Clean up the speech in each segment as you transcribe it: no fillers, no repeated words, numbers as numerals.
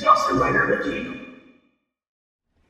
Dawson Rider with you.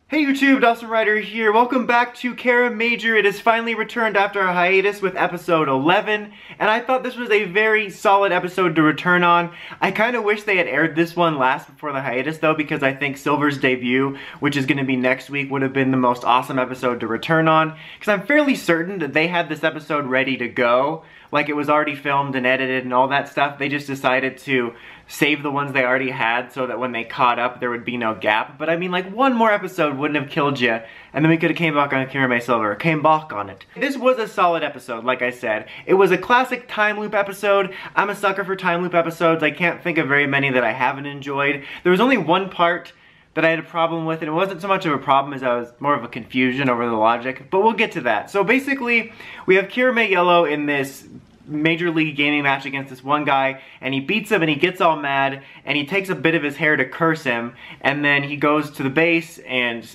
Hey YouTube, Dawson Rider here. Welcome back to Kiramager. It has finally returned after a hiatus with episode 11, and I thought this was a very solid episode to return on. I kind of wish they had aired this one last before the hiatus though, because I think Silver's debut, which is going to be next week, would have been the most awesome episode to return on, because I'm fairly certain that they had this episode ready to go. Like, it was already filmed and edited and all that stuff. They just decided to save the ones they already had so that when they caught up, there would be no gap. But I mean, like, one more episode wouldn't have killed you, and then we could have came back on Kirmei Silver. Came back on it. This was a solid episode, like I said. It was a classic time loop episode. I'm a sucker for time loop episodes. I can't think of very many that I haven't enjoyed. There was only one part that I had a problem with, and it wasn't so much of a problem as I was more of a confusion over the logic, but we'll get to that. So basically, we have Kirmei Yellow in this Major League Gaming match against this one guy, and he beats him and he gets all mad, and he takes a bit of his hair to curse him, and then he goes to the base, and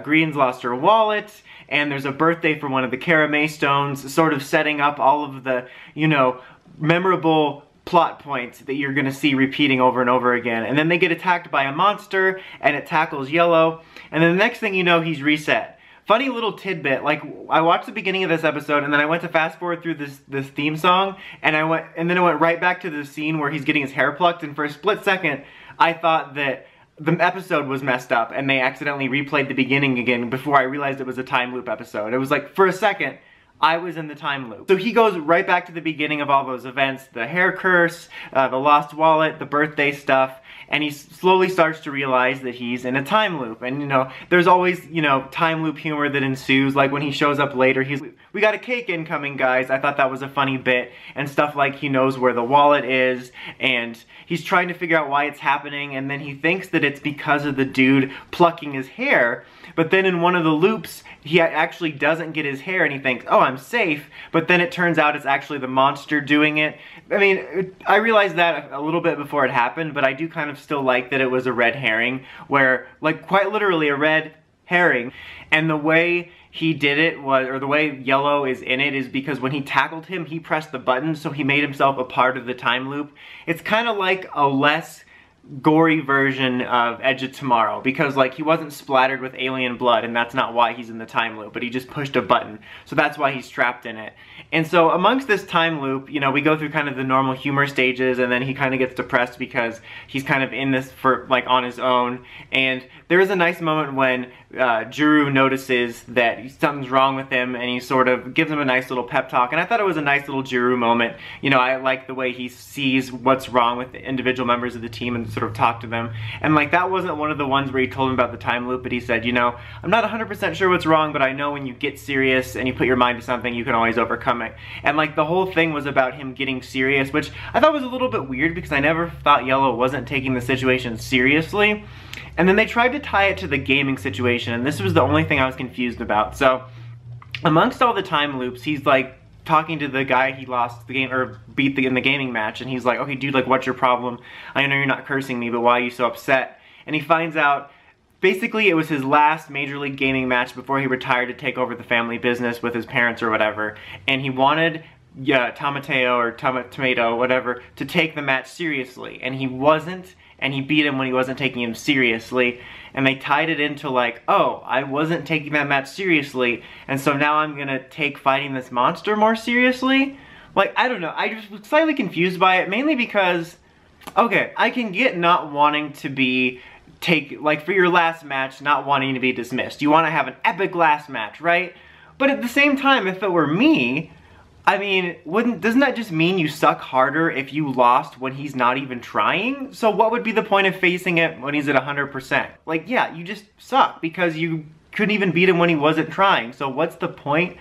Green's lost her wallet, and there's a birthday for one of the Kirmei stones, sort of setting up all of the, you know, memorable plot points that you're gonna see repeating over and over again. And then they get attacked by a monster, and it tackles Yellow, and then the next thing you know, he's reset. Funny little tidbit, like, I watched the beginning of this episode, and then I went to fast forward through this theme song, and then I went right back to the scene where he's getting his hair plucked, and for a split second, I thought that the episode was messed up, and they accidentally replayed the beginning again before I realized it was a time loop episode. It was like, for a second, I was in the time loop. So he goes right back to the beginning of all those events, the hair curse, the lost wallet, the birthday stuff, and he slowly starts to realize that he's in a time loop. And, you know, there's always, you know, time loop humor that ensues. Like when he shows up later, he's, "We got a cake incoming, guys." I thought that was a funny bit. And stuff like he knows where the wallet is, and he's trying to figure out why it's happening, and then he thinks that it's because of the dude plucking his hair. But then in one of the loops, he actually doesn't get his hair, and he thinks, "Oh, I'm safe," but then it turns out it's actually the monster doing it. I mean, I realized that a little bit before it happened, but I do kind of still like that it was a red herring, where, like, quite literally a red herring, and the way he did it was, or the way Yellow is in it, is because when he tackled him, he pressed the button, so he made himself a part of the time loop. It's kind of like a less gory version of Edge of Tomorrow, because like he wasn't splattered with alien blood, and that's not why he's in the time loop, but he just pushed a button, so that's why he's trapped in it. And so amongst this time loop, you know, we go through kind of the normal humor stages, and then he kind of gets depressed because he's kind of in this for like on his own. And there is a nice moment when Juru notices that something's wrong with him, and he sort of gives him a nice little pep talk, and I thought it was a nice little Juru moment. You know, I like the way he sees what's wrong with the individual members of the team and sort of talk to them. And like, that wasn't one of the ones where he told him about the time loop, but he said, you know, "I'm not 100% sure what's wrong, but I know when you get serious and you put your mind to something, you can always overcome it." And like, the whole thing was about him getting serious, which I thought was a little bit weird, because I never thought Yellow wasn't taking the situation seriously. And then they tried to tie it to the gaming situation, and this was the only thing I was confused about. So amongst all the time loops, he's like talking to the guy he lost the game, or beat in the gaming match, and he's like, "Okay, dude, like, what's your problem? I know you're not cursing me, but why are you so upset?" And he finds out basically it was his last Major League Gaming match before he retired to take over the family business with his parents or whatever, and he wanted Tomateo or Tomato, whatever, to take the match seriously, and he wasn't, and he beat him when he wasn't taking him seriously. And they tied it into like, "Oh, I wasn't taking that match seriously, and so now I'm gonna take fighting this monster more seriously." Like, I don't know, I just was slightly confused by it, mainly because, okay, I can get not wanting to be like, for your last match, not wanting to be dismissed. You want to have an epic last match, right? But at the same time, if it were me, I mean, doesn't that just mean you suck harder if you lost when he's not even trying? So what would be the point of facing it when he's at 100%? Like, yeah, you just suck because you couldn't even beat him when he wasn't trying. So what's the point?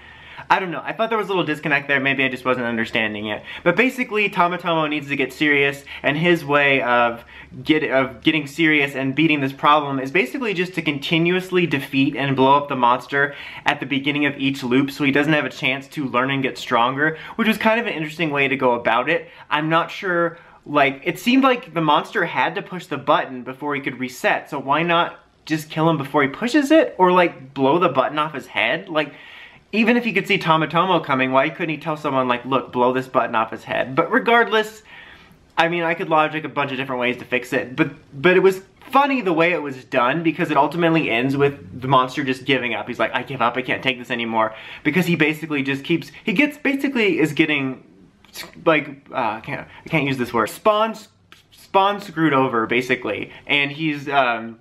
I don't know. I thought there was a little disconnect there. Maybe I just wasn't understanding it. But basically, Tomotomo needs to get serious, and his way of getting serious and beating this problem is basically just to continuously defeat and blow up the monster at the beginning of each loop, so he doesn't have a chance to learn and get stronger, which was kind of an interesting way to go about it. I'm not sure, like, it seemed like the monster had to push the button before he could reset, so why not just kill him before he pushes it? Or, like, blow the button off his head? Like, even if he could see Tomotomo coming, why couldn't he tell someone, like, look, blow this button off his head? But regardless, I mean, I could logic a bunch of different ways to fix it, but it was funny the way it was done, because it ultimately ends with the monster just giving up. He's like, I give up, I can't take this anymore, because he basically just keeps, basically is getting, like, I can't use this word, spawn screwed over, basically, and he's, every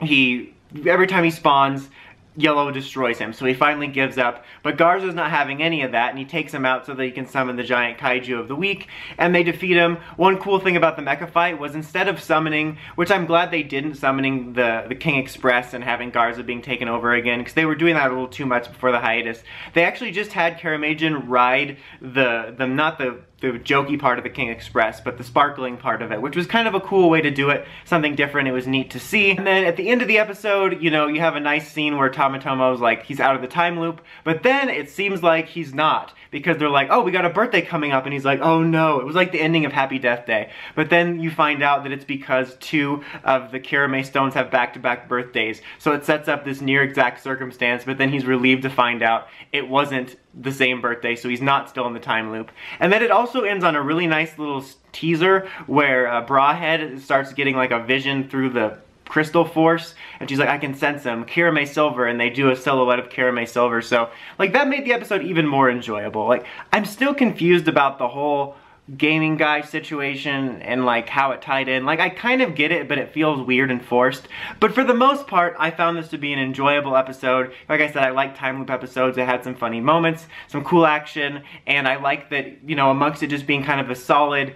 time he spawns, Yellow destroys him, so he finally gives up. But Garza's not having any of that, and he takes him out so that he can summon the giant kaiju of the week, and they defeat him. One cool thing about the mecha fight was, instead of summoning, which I'm glad they didn't, summoning the King Express and having Garza being taken over again, because they were doing that a little too much before the hiatus, they actually just had Kiramager ride not the jokey part of the King Express, but the sparkling part of it, which was kind of a cool way to do it, something different. It was neat to see. And then at the end of the episode, you know, you have a nice scene where TameTomorrow's like, he's out of the time loop, but then it seems like he's not, because they're like, oh, we got a birthday coming up, and he's like, oh no. It was like the ending of Happy Death Day. But then you find out that it's because 2 of the Kirmei stones have back-to-back birthdays, so it sets up this near exact circumstance, but then he's relieved to find out it wasn't the same birthday, so he's not still in the time loop. And then it also ends on a really nice little teaser where Brawhead starts getting like a vision through the crystal force, and she's like, I can sense him, Kirmei Silver, and they do a silhouette of Kirmei Silver. So like, that made the episode even more enjoyable. Like, I'm still confused about the whole gaming guy situation and like how it tied in. Like, I kind of get it, but it feels weird and forced. But for the most part, I found this to be an enjoyable episode. Like I said, I like time loop episodes. It had some funny moments, some cool action, and I like that, you know, amongst it just being kind of a solid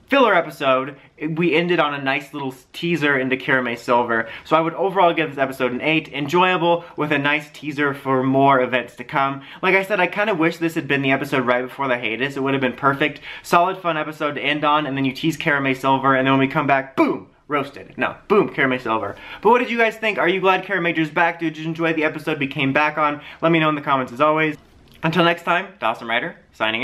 filler episode, we ended on a nice little teaser into Kirmei Silver. So I would overall give this episode an 8. Enjoyable, with a nice teaser for more events to come. Like I said, I kind of wish this had been the episode right before the hiatus. It would have been perfect. Solid, fun episode to end on, and then you tease Kirmei Silver, and then when we come back, boom! Roasted. No, boom, Kirmei Silver. But what did you guys think? Are you glad Kiramager's back? Did you enjoy the episode we came back on? Let me know in the comments as always. Until next time, Dawson Ryder, signing out.